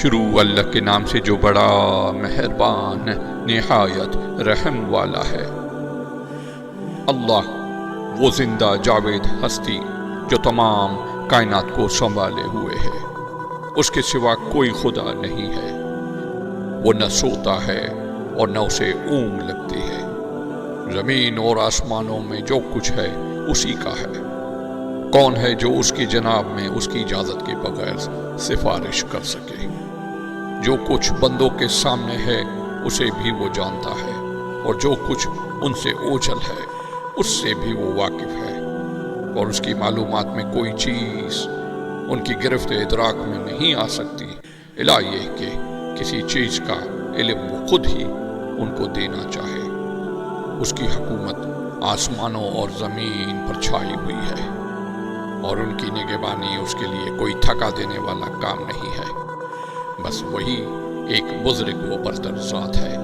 شروع اللہ کے نام سے جو بڑا مہربان نہایت رحم والا ہے۔ اللہ وہ زندہ جاوید ہستی جو تمام کائنات کو سنبھالے ہوئے ہے، اس کے سوا کوئی خدا نہیں ہے۔ وہ نہ سوتا ہے اور نہ اسے اونگ لگتی ہے۔ زمین اور آسمانوں میں جو کچھ ہے اسی کا ہے۔ کون ہے جو اس کی جناب میں اس کی اجازت کے بغیر سفارش کر سکے؟ جو کچھ بندوں کے سامنے ہے اسے بھی وہ جانتا ہے، اور جو کچھ ان سے اوجھل ہے اس سے بھی وہ واقف ہے، اور اس کی معلومات میں کوئی چیز ان کی گرفت ادراک میں نہیں آ سکتی الا یہ کہ کسی چیز کا علم وہ خود ہی ان کو دینا چاہے۔ اس کی حکومت آسمانوں اور زمین پر چھائی ہوئی ہے، اور ان کی نگہبانی اس کے لیے کوئی تھکا دینے والا کام نہیں ہے۔ بس وہی ایک بزرگ و برتر ذات ہے